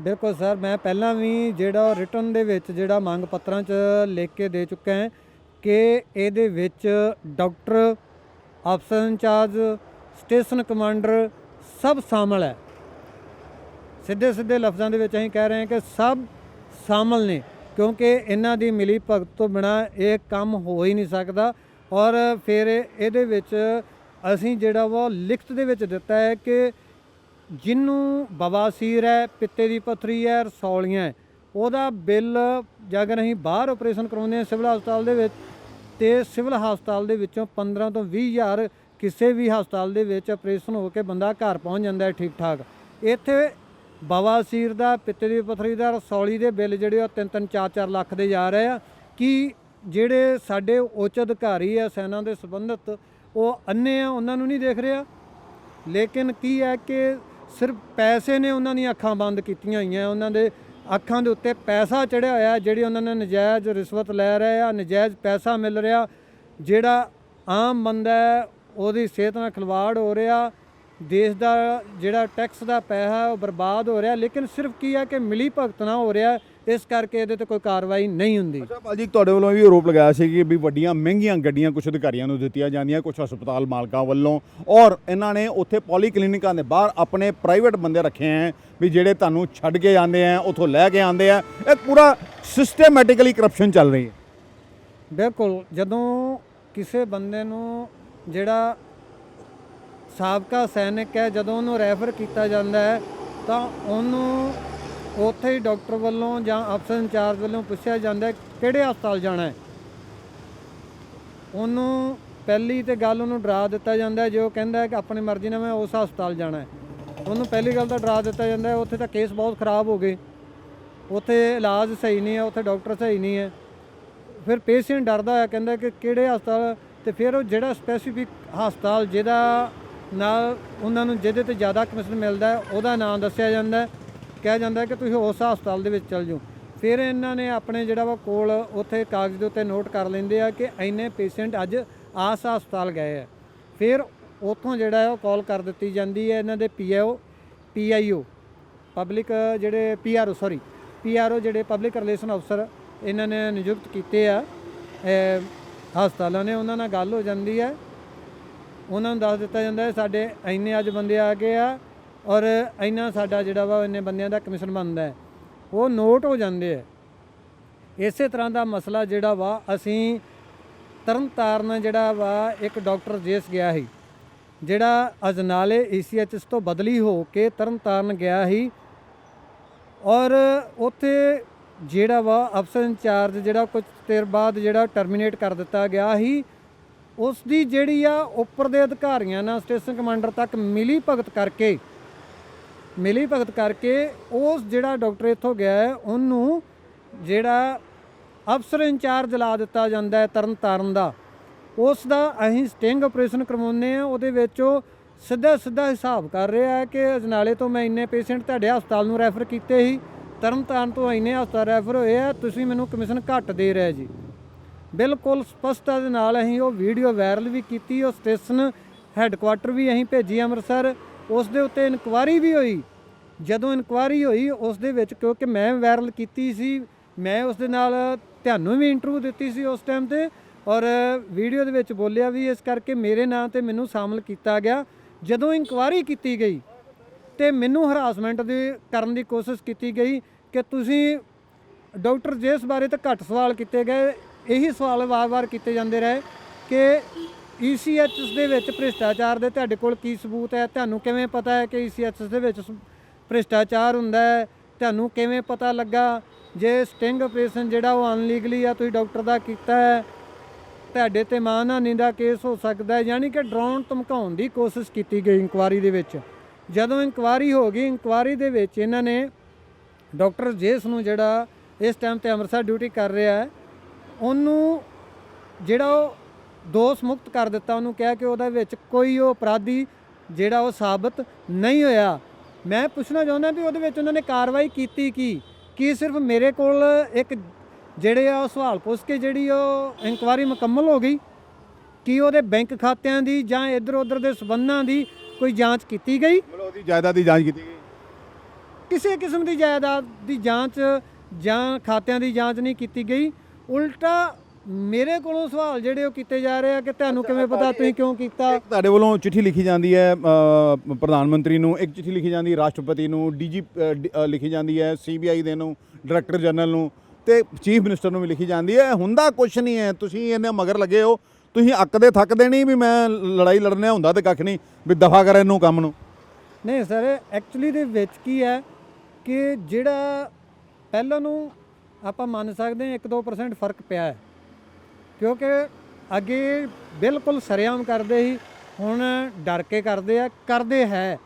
ਬਿਲਕੁਲ ਸਰ, ਮੈਂ ਪਹਿਲਾਂ ਵੀ ਜਿਹੜਾ ਰਿਟਨ ਦੇ ਵਿੱਚ ਜਿਹੜਾ ਮੰਗ ਪੱਤਰਾਂ 'ਚ ਲਿਖ ਕੇ ਦੇ ਚੁੱਕਾ ਹੈ ਕਿ ਇਹਦੇ ਵਿੱਚ ਡਾਕਟਰ, ਅਫਸਰ ਇੰਚਾਰਜ, ਸਟੇਸ਼ਨ ਕਮਾਂਡਰ ਸਭ ਸ਼ਾਮਲ ਹੈ। ਸਿੱਧੇ ਲਫ਼ਜ਼ਾਂ ਦੇ ਵਿੱਚ ਅਸੀਂ ਕਹਿ ਰਹੇ ਹਾਂ ਕਿ ਸਭ ਸ਼ਾਮਲ ਨੇ, ਕਿਉਂਕਿ ਇਹਨਾਂ ਦੀ ਮਿਲੀ ਭਗਤ ਤੋਂ ਬਿਨਾਂ ਇਹ ਕੰਮ ਹੋ ਹੀ ਨਹੀਂ ਸਕਦਾ। ਔਰ ਫਿਰ ਇਹਦੇ ਵਿੱਚ ਅਸੀਂ ਜਿਹੜਾ ਵਾ ਲਿਖਤ ਦੇ ਵਿੱਚ ਦਿੱਤਾ ਹੈ ਕਿ ਜਿਹਨੂੰ ਬਵਾਸੀਰ ਹੈ, ਪਿੱਤੇ ਦੀ ਪੱਥਰੀ ਹੈ, ਰਸੌਲੀਆਂ ਹੈ, ਉਹਦਾ ਬਿੱਲ ਅਗਰ ਅਸੀਂ ਬਾਹਰ ਆਪਰੇਸ਼ਨ ਕਰਾਉਂਦੇ ਹਾਂ ਸਿਵਲ ਹਸਪਤਾਲ ਦੇ ਵਿੱਚ, ਤੇ ਸਿਵਲ ਹਸਪਤਾਲ ਦੇ ਵਿੱਚੋਂ 15 ਤੋਂ 20 ਹਜ਼ਾਰ ਕਿਸੇ ਵੀ ਹਸਪਤਾਲ ਦੇ ਵਿੱਚ ਆਪਰੇਸ਼ਨ ਹੋ ਕੇ ਬੰਦਾ ਘਰ ਪਹੁੰਚ ਜਾਂਦਾ ਹੈ ਠੀਕ ਠਾਕ। ਇੱਥੇ ਬਵਾਸੀਰ ਦਾ, ਪਿੱਤੇ ਦੀ ਪੱਥਰੀ ਦਾ, ਰਸੌਲੀ ਦੇ ਬਿੱਲ ਜਿਹੜੇ ਉਹ 3-3, 4-4 ਲੱਖ ਦੇ ਜਾ ਰਹੇ ਆ। ਕਿ ਜਿਹੜੇ ਸਾਡੇ ਉੱਚ ਅਧਿਕਾਰੀ ਆ ਸੈਨਾ ਦੇ ਸੰਬੰਧਿਤ, ਉਹ ਅੰਨੇ ਆ, ਉਹਨਾਂ ਨੂੰ ਨਹੀਂ ਦੇਖ ਰਿਹਾ। ਲੇਕਿਨ ਕੀ ਹੈ ਕਿ ਸਿਰਫ ਪੈਸੇ ਨੇ ਉਹਨਾਂ ਦੀਆਂ ਅੱਖਾਂ ਬੰਦ ਕੀਤੀਆਂ ਹੋਈਆਂ, ਉਹਨਾਂ ਦੇ ਅੱਖਾਂ ਦੇ ਉੱਤੇ ਪੈਸਾ ਚੜਿਆ ਹੋਇਆ, ਜਿਹੜੀ ਉਹਨਾਂ ਨੇ ਨਜਾਇਜ਼ ਰਿਸ਼ਵਤ ਲੈ ਰਹੇ ਆ, ਨਜਾਇਜ਼ ਪੈਸਾ ਮਿਲ ਰਿਹਾ, ਜਿਹੜਾ ਆਮ ਬੰਦਾ ਹੈ ਉਹਦੀ ਸਿਹਤ ਨਾਲ ਖਿਲਵਾੜ ਹੋ ਰਿਹਾ, ਦੇਸ਼ ਦਾ ਜਿਹੜਾ ਟੈਕਸ ਦਾ ਪੈਸਾ ਉਹ ਬਰਬਾਦ ਹੋ ਰਿਹਾ, ਲੇਕਿਨ ਸਿਰਫ ਕੀ ਹੈ ਕਿ ਮਿਲੀ ਭਗਤ ਨਾ ਹੋ ਰਿਹਾ, ਇਸ ਕਰਕੇ ਇਹਦੇ ਤੇ ਕੋਈ ਕਾਰਵਾਈ ਨਹੀਂ ਹੁੰਦੀ। ਅੱਛਾ ਭਾਜੀ, ਤੁਹਾਡੇ ਵੱਲੋਂ ਵੀ ਆਰੋਪ ਲਗਾਇਆ ਸੀ ਕਿ ਵੀ ਵੱਡੀਆਂ ਮਹਿੰਗੀਆਂ ਗੱਡੀਆਂ ਕੁਝ ਅਧਿਕਾਰੀਆਂ ਨੂੰ ਦਿੱਤੀਆਂ ਜਾਂਦੀਆਂ, ਕੁਝ ਹਸਪਤਾਲ ਮਾਲਕਾਂ ਵੱਲੋਂ, ਔਰ ਇਹਨਾਂ ਨੇ ਉੱਥੇ ਪੋਲੀ ਕਲੀਨਿਕਾਂ ਦੇ ਬਾਹਰ ਆਪਣੇ ਪ੍ਰਾਈਵੇਟ ਬੰਦੇ ਰੱਖੇ ਹੈ ਵੀ ਜਿਹੜੇ ਤੁਹਾਨੂੰ ਛੱਡ ਕੇ ਜਾਂਦੇ ਆ, ਉੱਥੋਂ ਲੈ ਕੇ ਆਉਂਦੇ ਆ। ਇਹ ਪੂਰਾ ਸਿਸਟੇਮੈਟਿਕਲੀ ਕਰਪਸ਼ਨ ਚੱਲ ਰਹੀ ਹੈ। ਬਿਲਕੁਲ, ਜਦੋਂ ਕਿਸੇ ਬੰਦੇ ਨੂੰ ਜਿਹੜਾ ਸਾਬਕਾ ਸੈਨਿਕ ਹੈ, ਜਦੋਂ ਉਹਨੂੰ ਰੈਫਰ ਕੀਤਾ ਜਾਂਦਾ ਹੈ ਤਾਂ ਉਹਨੂੰ ਉੱਥੇ ਹੀ ਡਾਕਟਰ ਵੱਲੋਂ ਜਾਂ ਅਫਸਰ ਇੰਚਾਰਜ ਵੱਲੋਂ ਪੁੱਛਿਆ ਜਾਂਦਾ ਹੈ ਕਿਹੜੇ ਹਸਪਤਾਲ ਜਾਣਾ ਹੈ। ਉਹਨੂੰ ਪਹਿਲੀ ਤੇ ਗੱਲ ਉਹਨੂੰ ਡਰਾ ਦਿੱਤਾ ਜਾਂਦਾ ਹੈ, ਜੇ ਉਹ ਕਹਿੰਦਾ ਹੈ ਕਿ ਆਪਣੀ ਮਰਜ਼ੀ ਨਾਲ ਮੈਂ ਉਸ ਹਸਪਤਾਲ ਜਾਣਾ ਹੈ, ਉਹਨੂੰ ਪਹਿਲੀ ਗੱਲ ਤਾਂ ਡਰਾ ਦਿੱਤਾ ਜਾਂਦਾ ਹੈ ਉੱਥੇ ਤਾਂ ਕੇਸ ਬਹੁਤ ਖਰਾਬ ਹੋ ਗਏ, ਉੱਥੇ ਇਲਾਜ ਸਹੀ ਨਹੀਂ ਹੈ, ਉੱਥੇ ਡਾਕਟਰ ਸਹੀ ਨਹੀਂ ਹੈ। ਫਿਰ ਪੇਸ਼ੈਂਟ ਡਰਦਾ ਹੋਇਆ ਕਹਿੰਦਾ ਕਿ ਕਿਹੜੇ ਹਸਪਤਾਲ, ਤੇ ਫਿਰ ਉਹ ਜਿਹੜਾ ਸਪੈਸੀਫਿਕ ਹਸਪਤਾਲ ਜਿਹਦਾ ਨਾਲ ਉਹਨਾਂ ਨੂੰ ਜਿਹਦੇ ਤੇ ਜ਼ਿਆਦਾ ਕਮਿਸ਼ਨ ਮਿਲਦਾ ਹੈ ਉਹਦਾ ਨਾਮ ਦੱਸਿਆ ਜਾਂਦਾ, ਕਿਹਾ ਜਾਂਦਾ ਕਿ ਤੁਸੀਂ ਉਸ ਹਸਪਤਾਲ ਦੇ ਵਿੱਚ ਚਲ ਜਾਓ। ਫਿਰ ਇਹਨਾਂ ਨੇ ਆਪਣੇ ਜਿਹੜਾ ਵਾ ਕੋਲ ਉੱਥੇ ਕਾਗਜ਼ ਦੇ ਉੱਤੇ ਨੋਟ ਕਰ ਲੈਂਦੇ ਆ ਕਿ ਇੰਨੇ ਪੇਸ਼ੈਂਟ ਅੱਜ ਆਸ ਹਸਪਤਾਲ ਗਏ ਆ। ਫਿਰ ਉੱਥੋਂ ਜਿਹੜਾ ਹੈ ਉਹ ਕਾਲ ਕਰ ਦਿੱਤੀ ਜਾਂਦੀ ਹੈ ਇਹਨਾਂ ਦੇ PIO ਪਬਲਿਕ ਜਿਹੜੇ PRO ਜਿਹੜੇ ਪਬਲਿਕ ਰਿਲੇਸ਼ਨ ਅਫਸਰ ਇਹਨਾਂ ਨੇ ਨਿਯੁਕਤ ਕੀਤੇ ਆ ਹਸਪਤਾਲਾਂ ਨੇ, ਉਹਨਾਂ ਨਾਲ ਗੱਲ ਹੋ ਜਾਂਦੀ ਹੈ। ਉਹਨਾਂ ਨੂੰ ਦੱਸ ਦਿੱਤਾ ਜਾਂਦਾ ਹੈ ਸਾਡੇ ਇੰਨੇ ਅੱਜ ਬੰਦੇ ਆ ਗਏ ਆ ਔਰ ਇੰਨਾ ਸਾਡਾ ਜਿਹੜਾ ਵਾ ਇੰਨੇ ਬੰਦਿਆਂ ਦਾ ਕਮਿਸ਼ਨ ਬਣਦਾ ਹੈ, ਉਹ ਨੋਟ ਹੋ ਜਾਂਦੇ ਆ। ਇਸੇ ਤਰ੍ਹਾਂ ਦਾ ਮਸਲਾ ਜਿਹੜਾ ਵਾ ਅਸੀਂ ਤਰਨਤਾਰਨ ਜਿਹੜਾ ਵਾ ਇੱਕ ਡਾਕਟਰ ਜੇਸ ਗਿਆ ਸੀ, ਜਿਹੜਾ ਅਜਨਾਲੇ ECHS ਤੋਂ ਬਦਲੀ ਹੋ ਕੇ ਤਰਨਤਾਰਨ ਗਿਆ ਸੀ, ਔਰ ਉੱਥੇ ਜਿਹੜਾ ਵਾ ਅਫਸਰ ਇੰਚਾਰਜ ਜਿਹੜਾ ਕੁਝ ਦੇਰ ਬਾਅਦ ਜਿਹੜਾ ਟਰਮੀਨੇਟ ਕਰ ਦਿੱਤਾ ਗਿਆ ਸੀ, ਉਸ ਦੀ ਜਿਹੜੀ ਆ ਉੱਪਰ ਦੇ ਅਧਿਕਾਰੀਆਂ ਨਾਲ ਸਟੇਸ਼ਨ ਕਮਾਂਡਰ ਤੱਕ ਮਿਲੀ ਭਗਤ ਕਰਕੇ ਉਸ ਜਿਹੜਾ ਡਾਕਟਰ ਇੱਥੋਂ ਗਿਆ ਹੈ ਉਹਨੂੰ ਜਿਹੜਾ ਅਫਸਰ ਇੰਚਾਰਜ ਲਾ ਦਿੱਤਾ ਜਾਂਦਾ ਹੈ ਤਰਨਤਾਰਨ ਦਾ। ਉਸ ਦਾ ਅਸੀਂ ਸਟਿੰਗ ਆਪਰੇਸ਼ਨ ਕਰਵਾਉਂਦੇ ਹਾਂ, ਉਹਦੇ ਵਿੱਚ ਉਹ ਸਿੱਧਾ ਹਿਸਾਬ ਕਰ ਰਿਹਾ ਹੈ ਕਿ ਅਜਨਾਲੇ ਤੋਂ ਮੈਂ ਇੰਨੇ ਪੇਸ਼ੈਂਟ ਤੁਹਾਡੇ ਹਸਪਤਾਲ ਨੂੰ ਰੈਫਰ ਕੀਤੇ ਸੀ, ਤਰਨਤਾਰਨ ਤੋਂ ਇੰਨੇ ਹਸਪਤਾਲ ਰੈਫਰ ਹੋਏ ਆ, ਤੁਸੀਂ ਮੈਨੂੰ ਕਮਿਸ਼ਨ ਘੱਟ ਦੇ ਰਹੇ ਜੀ। ਬਿਲਕੁਲ ਸਪਸ਼ਟਤਾ ਦੇ ਨਾਲ ਅਸੀਂ ਉਹ ਵੀਡੀਓ ਵਾਇਰਲ ਵੀ ਕੀਤੀ, ਉਹ ਸਟੇਸ਼ਨ ਹੈੱਡਕੁਆਟਰ ਵੀ ਅਸੀਂ ਭੇਜੀ ਅੰਮ੍ਰਿਤਸਰ, ਉਸ ਦੇ ਉੱਤੇ ਇਨਕੁਆਇਰੀ ਵੀ ਹੋਈ। ਜਦੋਂ ਇਨਕੁਆਇਰੀ ਹੋਈ ਉਸ ਦੇ ਵਿੱਚ, ਕਿਉਂਕਿ ਮੈਂ ਵਾਇਰਲ ਕੀਤੀ ਸੀ, ਮੈਂ ਉਸ ਦੇ ਨਾਲ ਤੁਹਾਨੂੰ ਵੀ ਇੰਟਰਵਿਊ ਦਿੱਤੀ ਸੀ ਉਸ ਟਾਈਮ ਤੇ, ਔਰ ਵੀਡੀਓ ਦੇ ਵਿੱਚ ਬੋਲਿਆ ਵੀ, ਇਸ ਕਰਕੇ ਮੇਰੇ ਨਾਂ ਤੇ ਮੈਨੂੰ ਸ਼ਾਮਲ ਕੀਤਾ ਗਿਆ। ਜਦੋਂ ਇਨਕੁਆਇਰੀ ਕੀਤੀ ਗਈ ਤੇ ਮੈਨੂੰ ਹਰਾਸਮੈਂਟ ਕਰਨ ਦੀ ਕੋਸ਼ਿਸ਼ ਕੀਤੀ ਗਈ ਕਿ ਤੁਸੀਂ ਡਾਕਟਰ ਜੇਸ ਬਾਰੇ ਤਾਂ ਘੱਟ ਸਵਾਲ ਕੀਤੇ ਗਏ, ਇਹੀ ਸਵਾਲ ਵਾਰ-ਵਾਰ ਕੀਤੇ ਜਾਂਦੇ ਰਹੇ ਕਿ ECHS ਦੇ ਵਿੱਚ ਭ੍ਰਿਸ਼ਟਾਚਾਰ ਦੇ ਤੁਹਾਡੇ ਕੋਲ ਕੀ ਸਬੂਤ ਹੈ, ਤੁਹਾਨੂੰ ਕਿਵੇਂ ਪਤਾ ਹੈ ਕਿ ECHS ਦੇ ਵਿੱਚ ਭ੍ਰਿਸ਼ਟਾਚਾਰ ਹੁੰਦਾ ਹੈ, ਤੁਹਾਨੂੰ ਕਿਵੇਂ ਪਤਾ ਲੱਗਾ, ਜੇ ਸਟਿੰਗ ਆਪਰੇਸ਼ਨ ਜਿਹੜਾ ਉਹ ਅਨਲੀਗਲੀ ਆ ਤੁਸੀਂ ਡਾਕਟਰ ਦਾ ਕੀਤਾ ਹੈ, ਤੁਹਾਡੇ ਤੇ ਮਾਨਹਾਨੀ ਦਾ ਕੇਸ ਹੋ ਸਕਦਾ ਹੈ। ਯਾਨੀ ਕਿ ਡਰਾਉਣ ਧਮਕਾਉਣ ਦੀ ਕੋਸ਼ਿਸ਼ ਕੀਤੀ ਗਈ ਇਨਕੁਆਇਰੀ ਦੇ ਵਿੱਚ। ਜਦੋਂ ਇਨਕੁਆਇਰੀ ਹੋ ਗਈ, ਇਨਕੁਆਇਰੀ ਦੇ ਵਿੱਚ ਇਹਨਾਂ ਨੇ ਡਾਕਟਰ ਜੇਸ ਨੂੰ ਜਿਹੜਾ ਇਸ ਟਾਈਮ ਤੇ ਅੰਮ੍ਰਿਤਸਰ ਡਿਊਟੀ ਕਰ ਰਿਹਾ ਹੈ, ਉਹਨੂੰ ਜਿਹੜਾ ਉਹ ਦੋਸ਼ ਮੁਕਤ ਕਰ ਦਿੱਤਾ। ਉਹਨੂੰ ਕਿਹਾ ਕਿ ਉਹਦੇ ਵਿੱਚ ਕੋਈ ਉਹ ਅਪਰਾਧੀ ਜਿਹੜਾ ਉਹ ਸਾਬਤ ਨਹੀਂ ਹੋਇਆ। ਮੈਂ ਪੁੱਛਣਾ ਚਾਹੁੰਦਾ ਵੀ ਉਹਦੇ ਵਿੱਚ ਉਹਨਾਂ ਨੇ ਕਾਰਵਾਈ ਕੀਤੀ ਕੀ ਸਿਰਫ ਮੇਰੇ ਕੋਲ ਇੱਕ ਜਿਹੜੇ ਆ ਉਹ ਸਵਾਲ ਪੁੱਛ ਕੇ ਜਿਹੜੀ ਉਹ ਇਨਕੁਆਇਰੀ ਮੁਕੰਮਲ ਹੋ ਗਈ, ਕੀ ਉਹਦੇ ਬੈਂਕ ਖਾਤਿਆਂ ਦੀ ਜਾਂ ਇੱਧਰ ਉੱਧਰ ਦੇ ਸਬੰਧਾਂ ਦੀ ਕੋਈ ਜਾਂਚ ਕੀਤੀ ਗਈ? ਮਤਲਬ ਉਹਦੀ ਜਾਇਦਾਦ ਦੀ ਜਾਂਚ ਕੀਤੀ ਗਈ? ਕਿਸੇ ਕਿਸਮ ਦੀ ਜਾਇਦਾਦ ਦੀ ਜਾਂਚ ਜਾਂ ਖਾਤਿਆਂ ਦੀ ਜਾਂਚ ਨਹੀਂ ਕੀਤੀ ਗਈ। ਉਲਟਾ ਮੇਰੇ ਕੋਲੋਂ ਸਵਾਲ ਜਿਹੜੇ ਉਹ ਕੀਤੇ ਜਾ ਰਹੇ ਆ ਕਿ ਤੁਹਾਨੂੰ ਕਿਵੇਂ ਪਤਾ, ਤੁਸੀਂ ਕਿਉਂ ਕੀਤਾ? ਤੁਹਾਡੇ ਵੱਲੋਂ ਚਿੱਠੀ ਲਿਖੀ ਜਾਂਦੀ ਹੈ ਪ੍ਰਧਾਨ ਮੰਤਰੀ ਨੂੰ, ਇੱਕ ਚਿੱਠੀ ਲਿਖੀ ਜਾਂਦੀ ਹੈ ਰਾਸ਼ਟਰਪਤੀ ਨੂੰ, DG ਲਿਖੀ ਜਾਂਦੀ ਹੈ CBI ਦੇ ਨੂੰ, ਡਾਇਰੈਕਟਰ ਜਨਰਲ ਨੂੰ, ਤੇ ਚੀਫ ਮਿਨਿਸਟਰ ਨੂੰ ਵੀ ਲਿਖੀ ਜਾਂਦੀ ਹੈ। ਹੁੰਦਾ ਕੁਛ ਨਹੀਂ ਹੈ, ਤੁਸੀਂ ਇਹਨੇ ਮਗਰ ਲੱਗੇ ਹੋ, ਤੁਸੀਂ ਅੱਕਦੇ ਥੱਕਦੇ ਨਹੀਂ ਵੀ ਮੈਂ ਲੜਾਈ ਲੜਨੇ, ਹੁੰਦਾ ਤੇ ਕੱਖ ਨਹੀਂ ਵੀ ਦਫਾ ਕਰ ਇਹਨੂੰ ਕੰਮ ਨੂੰ। ਨਹੀਂ ਸਰ, ਐਕਚੁਅਲੀ ਦੇ ਵਿੱਚ ਕੀ ਹੈ ਕਿ ਜਿਹੜਾ ਪਹਿਲਾਂ ਨੂੰ ਆਪਾਂ ਮੰਨ ਸਕਦੇ ਹਾਂ 1-2% ਫਰਕ ਪਿਆ ਹੈ, ਕਿਉਂਕਿ ਅੱਗੇ ਬਿਲਕੁਲ ਸਰੇਆਮ ਕਰਦੇ ਸੀ, ਹੁਣ ਡਰ ਕੇ ਕਰਦੇ ਹੈ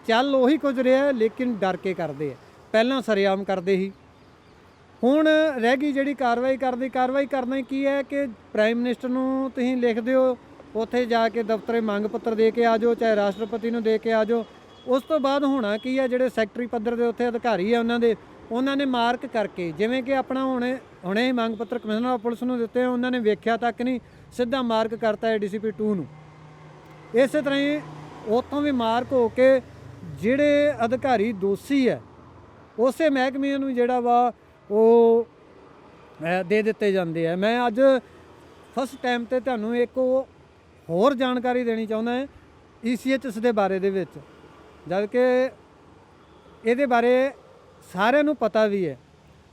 ਚੱਲ ਉਹੀ ਕੁਝ ਰਿਹਾ, ਲੇਕਿਨ ਡਰ ਕੇ ਕਰਦੇ ਆ। ਪਹਿਲਾਂ ਸਰੇਆਮ ਕਰਦੇ ਸੀ, ਹੁਣ ਰਹਿ ਗਈ ਜਿਹੜੀ ਕਾਰਵਾਈ ਕਰਨਾ ਹੀ ਕੀ ਹੈ ਕਿ ਪ੍ਰਾਈਮ ਮਿਨਿਸਟਰ ਨੂੰ ਤੁਸੀਂ ਲਿਖ ਦਿਓ, ਉੱਥੇ ਜਾ ਕੇ ਦਫ਼ਤਰੇ ਮੰਗ ਪੱਤਰ ਦੇ ਕੇ ਆ ਜਾਓ, ਚਾਹੇ ਰਾਸ਼ਟਰਪਤੀ ਨੂੰ ਦੇ ਕੇ ਆ ਜਾਓ। ਉਸ ਤੋਂ ਬਾਅਦ ਹੋਣਾ ਕੀ ਹੈ, ਜਿਹੜੇ ਸੈਕਟਰੀ ਪੱਧਰ ਦੇ ਉੱਥੇ ਅਧਿਕਾਰੀ ਆ ਉਹਨਾਂ ਦੇ, ਉਹਨਾਂ ਨੇ ਮਾਰਕ ਕਰਕੇ, ਜਿਵੇਂ ਕਿ ਆਪਣਾ ਹੁਣੇ ਹੀ ਮੰਗ ਪੱਤਰ ਕਮਿਸ਼ਨਰ ਪੁਲਿਸ ਨੂੰ ਦਿੱਤੇ, ਉਹਨਾਂ ਨੇ ਵੇਖਿਆ ਤੱਕ ਨਹੀਂ, ਸਿੱਧਾ ਮਾਰਕ ਕਰਤਾ ਹੈ DCP 2 ਨੂੰ। ਇਸੇ ਤਰ੍ਹਾਂ ਹੀ ਉੱਥੋਂ ਵੀ ਮਾਰਕ ਹੋ ਕੇ ਜਿਹੜੇ ਅਧਿਕਾਰੀ ਦੋਸ਼ੀ ਹੈ ਉਸੇ ਮਹਿਕਮੇ ਨੂੰ ਜਿਹੜਾ ਵਾ ਉਹ ਦੇ ਦਿੱਤੇ ਜਾਂਦੇ ਆ। ਮੈਂ ਅੱਜ ਫਸਟ ਟਾਈਮ ਤੇ ਤੁਹਾਨੂੰ ਇੱਕ ਹੋਰ ਜਾਣਕਾਰੀ ਦੇਣੀ ਚਾਹੁੰਦਾ ਹਾਂ ECHS ਦੇ ਬਾਰੇ ਦੇ ਵਿੱਚ, ਜਦ ਕਿ ਇਹਦੇ ਬਾਰੇ ਸਾਰਿਆਂ ਨੂੰ ਪਤਾ ਵੀ ਹੈ।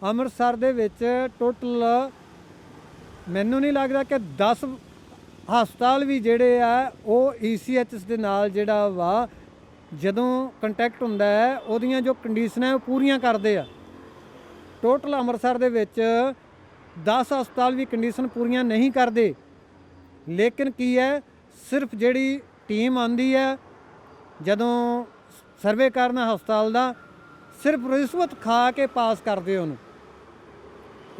ਅੰਮ੍ਰਿਤਸਰ ਦੇ ਵਿੱਚ ਟੋਟਲ ਮੈਨੂੰ ਨਹੀਂ ਲੱਗਦਾ ਕਿ 10 ਹਸਪਤਾਲ ਵੀ ਜਿਹੜੇ ਆ ਉਹ ECHS ਦੇ ਨਾਲ ਜਿਹੜਾ ਵਾ ਜਦੋਂ ਕੰਟੈਕਟ ਹੁੰਦਾ ਹੈ ਉਹਦੀਆਂ ਜੋ ਕੰਡੀਸ਼ਨਾਂ ਉਹ ਪੂਰੀਆਂ ਕਰਦੇ ਆ। ਟੋਟਲ ਅੰਮ੍ਰਿਤਸਰ ਦੇ ਵਿੱਚ 10 ਹਸਪਤਾਲ ਵੀ ਕੰਡੀਸ਼ਨ ਪੂਰੀਆਂ ਨਹੀਂ ਕਰਦੇ, ਲੇਕਿਨ ਕੀ ਹੈ, ਸਿਰਫ ਜਿਹੜੀ ਟੀਮ ਆਉਂਦੀ ਹੈ ਜਦੋਂ ਸਰਵੇ ਕਰਨ ਹਸਪਤਾਲ ਦਾ, ਸਿਰਫ ਰਿਸ਼ਵਤ ਖਾ ਕੇ ਪਾਸ ਕਰਦੇ ਉਹਨੂੰ।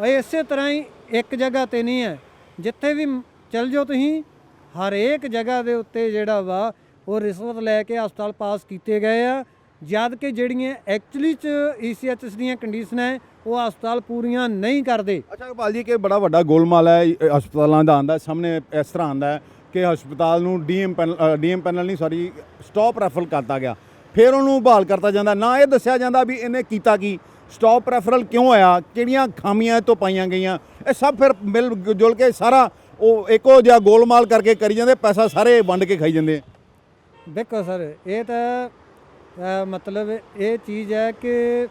ਇਸੇ ਤਰ੍ਹਾਂ ਹੀ ਇੱਕ ਜਗ੍ਹਾ ਤੇ ਨਹੀਂ ਹੈ, ਜਿੱਥੇ ਵੀ ਚਲ ਜਾਓ ਤੁਸੀਂ, ਹਰੇਕ ਜਗ੍ਹਾ ਦੇ ਉੱਤੇ ਜਿਹੜਾ ਵਾ ਉਹ ਰਿਸ਼ਵਤ ਲੈ ਕੇ ਹਸਪਤਾਲ ਪਾਸ ਕੀਤੇ ਗਏ ਆ, ਜਦ ਕਿ ਜਿਹੜੀਆਂ ਐਕਚੁਅਲੀ 'ਚ ECHS ਦੀਆਂ ਕੰਡੀਸ਼ਨਾਂ ਹੈ ਉਹ ਹਸਪਤਾਲ ਪੂਰੀਆਂ ਨਹੀਂ ਕਰਦੇ। ਅੱਛਾ ਇਕਬਾਲ ਜੀ, ਕਿ ਬੜਾ ਵੱਡਾ ਗੋਲਮਾਲ ਹੈ ਹਸਪਤਾਲਾਂ ਦਾ ਆਉਂਦਾ ਸਾਹਮਣੇ, ਇਸ ਤਰ੍ਹਾਂ ਆਉਂਦਾ ਹੈ ਕਿ ਹਸਪਤਾਲ ਨੂੰ ਡੀਐਮ ਪੈਨਲ ਨਹੀਂ ਸੌਰੀ ਸਟਾਪ ਰੈਫਰਲ ਕਰਤਾ ਗਿਆ, ਫਿਰ ਉਹਨੂੰ ਬਹਾਲ ਕਰਤਾ ਜਾਂਦਾ, ਨਾ ਇਹ ਦੱਸਿਆ ਜਾਂਦਾ ਵੀ ਇਹਨੇ ਕੀਤਾ ਕੀ, ਸਟਾਪ ਰੈਫਰਲ ਕਿਉਂ ਹੋਇਆ, ਕਿਹੜੀਆਂ ਖਾਮੀਆਂ ਤੋਂ ਪਾਈਆਂ ਗਈਆਂ। ਇਹ ਸਭ ਫਿਰ ਮਿਲ ਜੁਲ ਕੇ ਸਾਰਾ ਉਹ ਇੱਕੋ ਜਿਹਾ ਗੋਲਮਾਲ ਕਰਕੇ ਕਰੀ ਜਾਂਦੇ, ਪੈਸਾ ਸਾਰੇ ਵੰਡ ਕੇ ਖਾਈ ਜਾਂਦੇ। ਦੇਖੋ ਸਰ, ਇਹ ਤਾਂ ਮਤਲਬ ਇਹ ਚੀਜ਼ ਹੈ ਕਿ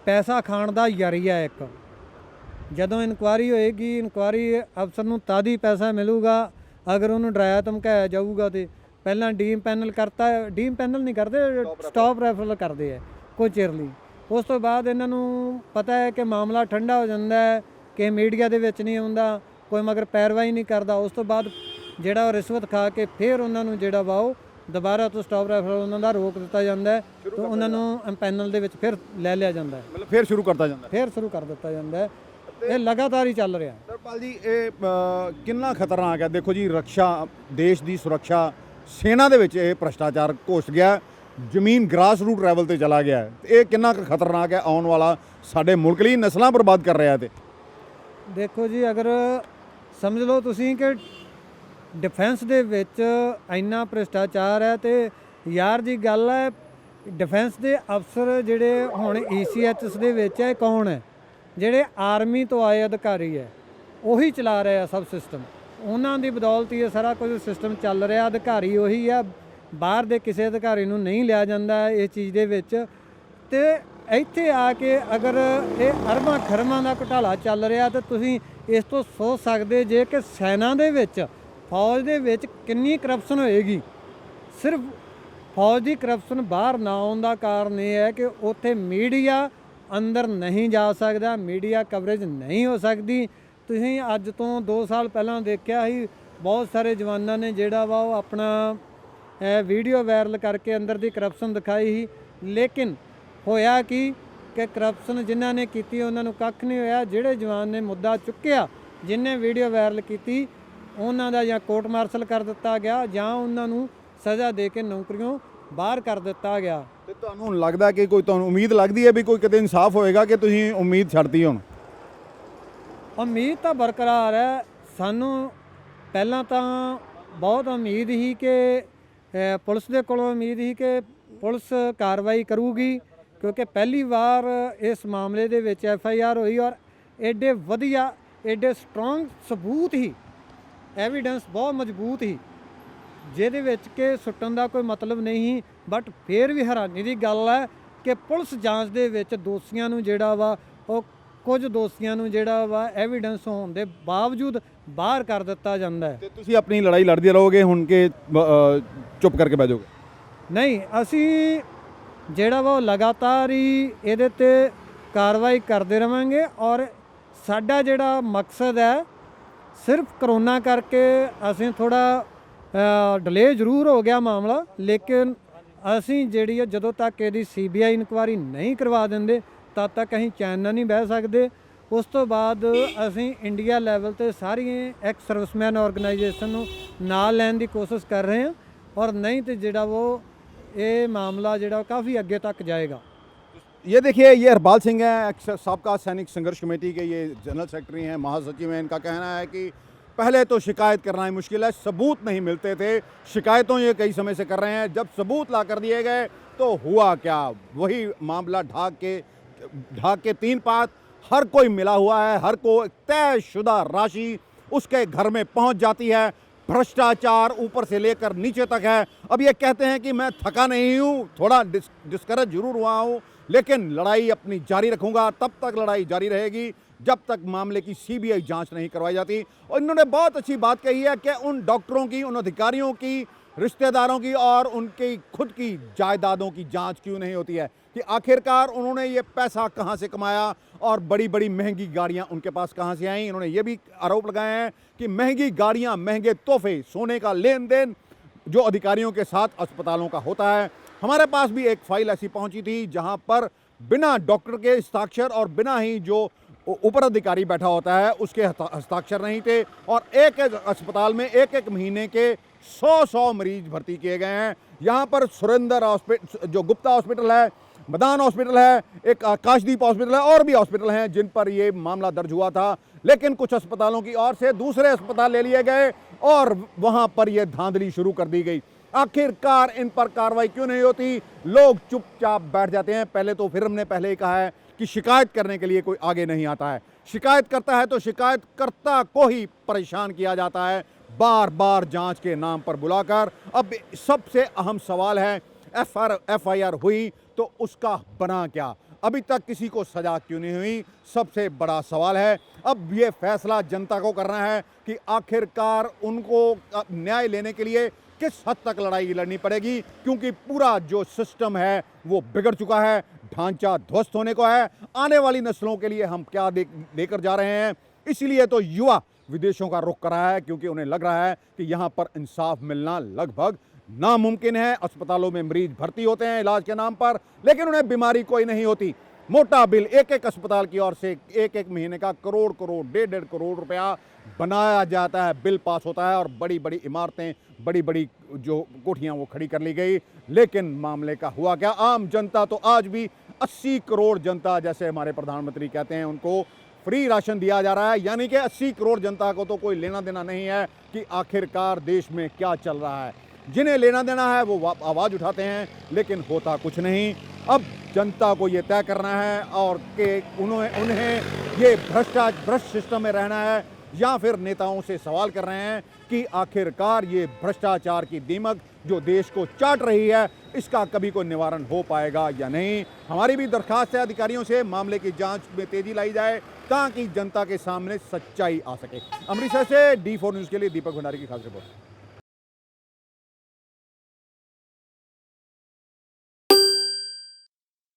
ਪੈਸਾ ਖਾਣ ਦਾ ਜ਼ਰੀਆ ਇੱਕ। ਜਦੋਂ ਇਨਕੁਆਇਰੀ ਹੋਏਗੀ, ਇਨਕੁਆਇਰੀ ਅਫਸਰ ਨੂੰ ਤਦ ਹੀ ਪੈਸਾ ਮਿਲੂਗਾ ਅਗਰ ਉਹਨੂੰ ਡਰਾਇਆ ਧਮਕਾਇਆ ਜਾਊਗਾ। ਤੇ ਪਹਿਲਾਂ ਡੀਮ ਪੈਨਲ ਕਰਤਾ, ਡੀਮ ਪੈਨਲ ਨਹੀਂ ਕਰਦੇ, ਸਟਾਪ ਰੈਫਰਲ ਕਰਦੇ ਆ ਕੋਈ ਚਿਰ ਲਈ। ਉਸ ਤੋਂ ਬਾਅਦ ਇਹਨਾਂ ਨੂੰ ਪਤਾ ਹੈ ਕਿ ਮਾਮਲਾ ਠੰਡਾ ਹੋ ਜਾਂਦਾ ਹੈ, ਕਿ ਮੀਡੀਆ ਦੇ ਵਿੱਚ ਨਹੀਂ ਆਉਂਦਾ, ਕੋਈ ਮਗਰ ਪੈਰਵਾਈ ਨਹੀਂ ਕਰਦਾ। ਉਸ ਤੋਂ ਬਾਅਦ ਜਿਹੜਾ ਉਹ ਰਿਸ਼ਵਤ ਖਾ ਕੇ ਫਿਰ ਉਹਨਾਂ ਨੂੰ ਜਿਹੜਾ ਵਾ ਉਹ ਦੁਬਾਰਾ ਤੋਂ ਸਟਾਪ ਰੈਫਰਲ ਉਹਨਾਂ ਦਾ ਰੋਕ ਦਿੱਤਾ ਜਾਂਦਾ ਹੈ, ਤੇ ਉਹਨਾਂ ਨੂੰ ਪੈਨਲ ਦੇ ਵਿੱਚ ਫਿਰ ਲੈ ਲਿਆ ਜਾਂਦਾ ਹੈ, ਮਤਲਬ ਫਿਰ ਸ਼ੁਰੂ ਕਰਤਾ ਜਾਂਦਾ, ਫਿਰ ਸ਼ੁਰੂ ਕਰ ਦਿੱਤਾ ਜਾਂਦਾ ਹੈ। ਇਹ ਲਗਾਤਾਰ ਹੀ ਚੱਲ ਰਿਹਾ। ਦਰਪਾਲ ਜੀ, ਇਹ ਕਿੰਨਾ ਖਤਰਨਾਕ ਹੈ? ਦੇਖੋ ਜੀ, ਰੱਖਿਆ, ਦੇਸ਼ ਦੀ ਸੁਰੱਖਿਆ, ਸੈਨਾ ਦੇ ਵਿੱਚ ਇਹ ਭ੍ਰਸ਼ਟਾਚਾਰ ਘੁਸ ਗਿਆ, ਜ਼ਮੀਨ ਗ੍ਰਾਸ ਰੂਟ ਲੈਵਲ ਤੇ ਚਲਾ ਗਿਆ। ਇਹ ਕਿੰਨਾ ਕੁ ਖਤਰਨਾਕ ਹੈ, ਆਉਣ ਵਾਲਾ ਸਾਡੇ ਮੁਲਕ ਲਈ ਨਸਲਾਂ ਬਰਬਾਦ ਕਰ ਰਿਹਾ। ਤੇ ਦੇਖੋ ਜੀ, ਅਗਰ ਸਮਝ ਲਓ ਤੁਸੀਂ ਕਿ ਡਿਫੈਂਸ ਦੇ ਵਿੱਚ ਇੰਨਾ ਭ੍ਰਿਸ਼ਟਾਚਾਰ ਹੈ, ਤੇ ਯਾਰ ਜੀ ਗੱਲ ਹੈ, ਡਿਫੈਂਸ ਦੇ ਅਫਸਰ ਜਿਹੜੇ ਹੁਣ ECHS ਦੇ ਵਿੱਚ ਹੈ, ਕੌਣ ਹੈ? ਜਿਹੜੇ ਆਰਮੀ ਤੋਂ ਆਏ ਅਧਿਕਾਰੀ ਹੈ, ਉਹੀ ਚਲਾ ਰਹੇ ਆ ਸਭ ਸਿਸਟਮ। ਉਹਨਾਂ ਦੀ ਬਦੌਲਤ ਹੀ ਇਹ ਸਾਰਾ ਕੁਝ ਸਿਸਟਮ ਚੱਲ ਰਿਹਾ। ਅਧਿਕਾਰੀ ਉਹੀ ਆ, ਬਾਹਰ ਦੇ ਕਿਸੇ ਅਧਿਕਾਰੀ ਨੂੰ ਨਹੀਂ ਲਿਆ ਜਾਂਦਾ ਇਸ ਚੀਜ਼ ਦੇ ਵਿੱਚ। ਤੇ ਇੱਥੇ ਆ ਕੇ ਅਗਰ ਇਹ ਅਰਬਾਂ ਖਰਮਾਂ ਦਾ ਘੁਟਾਲਾ ਚੱਲ ਰਿਹਾ, ਤਾਂ ਤੁਸੀਂ ਇਸ ਤੋਂ ਸੋਚ ਸਕਦੇ ਜੇ ਕਿ ਸੈਨਾ ਦੇ ਵਿੱਚ, ਫੌਜ ਦੇ ਵਿੱਚ ਕਿੰਨੀ ਕਰਪਸ਼ਨ ਹੋਏਗੀ। ਸਿਰਫ ਫੌਜ ਦੀ ਕਰਪਸ਼ਨ ਬਾਹਰ ਨਾ ਆਉਣ ਦਾ ਕਾਰਨ ਇਹ ਹੈ ਕਿ ਉੱਥੇ ਮੀਡੀਆ ਅੰਦਰ ਨਹੀਂ ਜਾ ਸਕਦਾ, ਮੀਡੀਆ ਕਵਰੇਜ ਨਹੀਂ ਹੋ ਸਕਦੀ। ਤੁਸੀਂ ਅੱਜ ਤੋਂ 2 ਸਾਲ ਪਹਿਲਾਂ ਦੇਖਿਆ ਸੀ, ਬਹੁਤ ਸਾਰੇ ਜਵਾਨਾਂ ਨੇ ਜਿਹੜਾ ਵਾ ਉਹ ਆਪਣਾ ਵੀਡੀਓ ਵਾਇਰਲ ਕਰਕੇ ਅੰਦਰ ਦੀ ਕਰਪਸ਼ਨ ਦਿਖਾਈ ਸੀ, ਲੇਕਿਨ ਹੋਇਆ ਕਿ ਕਰਪਸ਼ਨ ਜਿਨ੍ਹਾਂ ਨੇ ਕੀਤੀ ਉਹਨਾਂ ਨੂੰ ਕੱਖ ਨਹੀਂ ਹੋਇਆ। ਜਿਹੜੇ ਜਵਾਨ ਨੇ ਮੁੱਦਾ ਚੁੱਕਿਆ, ਜਿਹਨੇ ਵੀਡੀਓ ਵਾਇਰਲ ਕੀਤੀ, ਉਹਨਾਂ ਦਾ ਜਾਂ ਕੋਰਟ ਮਾਰਸ਼ਲ ਕਰ ਦਿੱਤਾ ਗਿਆ ਜਾਂ ਉਹਨਾਂ ਨੂੰ ਸਜ਼ਾ ਦੇ ਕੇ ਨੌਕਰੀਆਂ ਬਾਹਰ ਕਰ ਦਿੱਤਾ ਗਿਆ। ਤੇ ਤੁਹਾਨੂੰ ਲੱਗਦਾ ਕਿ ਕੋਈ, ਤੁਹਾਨੂੰ ਉਮੀਦ ਲੱਗਦੀ ਹੈ ਵੀ ਕੋਈ ਕਿਤੇ ਇਨਸਾਫ ਹੋਏਗਾ, ਕਿ ਤੁਸੀਂ ਉਮੀਦ ਛੱਡਤੀ ਹੁਣ? ਉਮੀਦ ਤਾਂ ਬਰਕਰਾਰ ਹੈ। ਸਾਨੂੰ ਪਹਿਲਾਂ ਤਾਂ ਬਹੁਤ ਉਮੀਦ ਸੀ ਕਿ ਪੁਲਿਸ ਦੇ ਕੋਲੋਂ ਉਮੀਦ ਸੀ ਕਿ ਪੁਲਿਸ ਕਾਰਵਾਈ ਕਰੂਗੀ, ਕਿਉਂਕਿ ਪਹਿਲੀ ਵਾਰ ਇਸ ਮਾਮਲੇ ਦੇ ਵਿੱਚ FIR ਹੋਈ ਔਰ ਐਡੇ ਵਧੀਆ, ਐਡੇ ਸਟਰੋਂਗ ਸਬੂਤ ਹੀ, ਐਵੀਡੈਂਸ ਬਹੁਤ ਮਜ਼ਬੂਤ ਹੀ, ਜਿਹਦੇ ਵਿੱਚ ਕਿ ਸੁੱਟਣ ਦਾ ਕੋਈ ਮਤਲਬ ਨਹੀਂ। ਬਟ ਫਿਰ ਵੀ ਹੈਰਾਨੀ ਦੀ ਗੱਲ ਹੈ ਕਿ ਪੁਲਿਸ ਜਾਂਚ ਦੇ ਵਿੱਚ ਦੋਸ਼ੀਆਂ ਨੂੰ ਜਿਹੜਾ ਵਾ ਉਹ, ਕੁਝ ਦੋਸ਼ੀਆਂ ਨੂੰ ਜਿਹੜਾ ਵਾ ਐਵੀਡੈਂਸ ਹੋਣ ਦੇ ਬਾਵਜੂਦ ਬਾਹਰ ਕਰ ਦਿੱਤਾ ਜਾਂਦਾ ਹੈ। ਤੇ ਤੁਸੀਂ ਆਪਣੀ ਲੜਾਈ ਲੜਦੇ ਰਹੋਗੇ ਹੁਣ ਕਿ ਚੁੱਪ ਕਰਕੇ ਬਹਿ ਜਾਓਗੇ? ਨਹੀਂ, ਅਸੀਂ ਜਿਹੜਾ ਵਾ ਉਹ ਲਗਾਤਾਰ ਹੀ ਇਹਦੇ ਤੇ ਕਾਰਵਾਈ ਕਰਦੇ ਰਵਾਂਗੇ। ਔਰ ਸਾਡਾ ਜਿਹੜਾ ਮਕਸਦ ਹੈ, ਸਿਰਫ ਕਰੋਨਾ ਕਰਕੇ ਅਸੀਂ ਥੋੜਾ ਡਿਲੇ ਜ਼ਰੂਰ ਹੋ ਗਿਆ ਮਾਮਲਾ, ਲੇਕਿਨ ਅਸੀਂ ਜਿਹੜੀ ਹੈ ਜਦੋਂ ਤੱਕ ਇਹਦੀ CBI ਇਨਕੁਆਇਰੀ ਨਹੀਂ ਕਰਵਾ ਦਿੰਦੇ ਤਦ ਤੱਕ ਅਸੀਂ ਚੈਨ ਨਾਲ ਨਹੀਂ ਬਹਿ ਸਕਦੇ। ਉਸ ਤੋਂ ਬਾਅਦ ਅਸੀਂ ਇੰਡੀਆ ਲੈਵਲ ਤੇ ਸਾਰੀਆਂ ਐਕਸ ਸਰਵਿਸਮੈਨ ਆਰਗੇਨਾਈਜੇਸ਼ਨ ਨੂੰ ਨਾਲ ਲੈਣ ਦੀ ਕੋਸ਼ਿਸ਼ ਕਰ ਰਹੇ ਹਾਂ, ਔਰ ਨਹੀਂ ਤੇ ਜਿਹੜਾ ਉਹ ਇਹ ਮਾਮਲਾ ਜਿਹੜਾ ਕਾਫੀ ਅੱਗੇ ਤੱਕ ਜਾਏਗਾ। ये देखिए, ये हरपाल सिंह हैं, साबका सैनिक संघर्ष कमेटी के ये जनरल सेक्रेटरी हैं, महासचिव हैं। इनका कहना है कि पहले तो शिकायत करना ही मुश्किल है, सबूत नहीं मिलते थे। शिकायतों ये कई समय से कर रहे हैं, जब सबूत ला कर दिए गए तो हुआ क्या, वही मामला ढाक के 3 पात। हर कोई मिला हुआ है, हर को तयशुदा राशि उसके घर में पहुंच जाती है। भ्रष्टाचार ऊपर से लेकर नीचे तक है। अब ये कहते हैं कि मैं थका नहीं हूँ, थोड़ा डिस्करेज जरूर हुआ हूँ, लेकिन लड़ाई अपनी जारी रखूंगा। तब तक लड़ाई जारी रहेगी जब तक मामले की सीबीआई जांच नहीं करवाई जाती। और इन्होंने बहुत अच्छी बात कही है कि उन डॉक्टरों की, उन अधिकारियों की, रिश्तेदारों की और उनकी खुद की जायदादों की जांच क्यों नहीं होती है, कि आखिरकार उन्होंने ये पैसा कहां से कमाया और बड़ी बड़ी महंगी गाड़ियां उनके पास कहां से आई। इन्होंने ये भी आरोप लगाए हैं कि महंगी गाड़ियां, महंगे तोहफे, सोने का लेन देन जो अधिकारियों के साथ अस्पतालों का होता है। हमारे पास भी एक फाइल ऐसी पहुंची थी जहां पर बिना डॉक्टर के हस्ताक्षर और बिना ही जो ऊपर अधिकारी बैठा होता है उसके हस्ताक्षर नहीं थे, और एक एक अस्पताल में एक एक महीने के 100 मरीज भर्ती किए गए हैं। यहाँ पर सुरेंद्र हॉस्पिटल, जो गुप्ता हॉस्पिटल है, मदान हॉस्पिटल है, एक आकाशदीप हॉस्पिटल है, और भी हॉस्पिटल हैं जिन पर ये मामला दर्ज हुआ था। लेकिन कुछ अस्पतालों की ओर से दूसरे अस्पताल ले लिए गए और वहां पर ये धांधली शुरू कर दी गई। आखिरकार इन पर कार्रवाई क्यों नहीं होती? लोग चुपचाप बैठ जाते हैं। पहले तो फिर हमने पहले ही कहा है कि शिकायत करने के लिए कोई आगे नहीं आता है। शिकायत करता है तो शिकायतकर्ता को ही परेशान किया जाता है, बार बार जांच के नाम पर बुलाकर। अब सबसे अहम सवाल है, एफआईआर हुई तो उसका बना क्या? अभी तक किसी को सजा क्यों नहीं हुई? सबसे बड़ा सवाल है। अब ये फैसला जनता को करना है कि आखिरकार उनको न्याय लेने के लिए किस हद तक लड़ाई लड़नी पड़ेगी, क्योंकि पूरा जो सिस्टम है वो बिगड़ चुका है, ढांचा ध्वस्त होने को है। आने वाली नस्लों के लिए हम क्या लेकर जा रहे हैं? इसीलिए तो युवा विदेशों का रुख कर रहा है, क्योंकि उन्हें लग रहा है कि यहाँ पर इंसाफ मिलना लगभग नामुमकिन है। अस्पतालों में मरीज भर्ती होते हैं इलाज के नाम पर, लेकिन उन्हें बीमारी कोई नहीं होती। मोटा बिल एक एक अस्पताल की ओर से एक एक महीने का करोड़ करोड़, 1.5 करोड़ रुपया बनाया जाता है, बिल पास होता है और बड़ी बड़ी इमारतें, बड़ी बड़ी जो कोठियां वो खड़ी कर ली गई। लेकिन मामले का हुआ क्या? आम जनता तो आज भी 80 करोड़ जनता, जैसे हमारे प्रधानमंत्री कहते हैं, उनको फ्री राशन दिया जा रहा है। यानी कि 80 करोड़ जनता को तो कोई लेना देना नहीं है कि आखिरकार देश में क्या चल रहा है। जिन्हें लेना देना है वो आवाज़ उठाते हैं, लेकिन होता कुछ नहीं। अब जनता को ये तय करना है और कि उन्हें ये भ्रष्ट सिस्टम में रहना है, या फिर नेताओं से सवाल कर रहे हैं कि आखिरकार ये भ्रष्टाचार की दीमक जो देश को चाट रही है, इसका कभी कोई निवारण हो पाएगा या नहीं। हमारी भी दरखास्त है अधिकारियों से, मामले की जांच में तेजी लाई जाए ताकि जनता के सामने सच्चाई आ सके। अमृतसर से D4 न्यूज़ के लिए दीपक भंडारी की खास रिपोर्ट।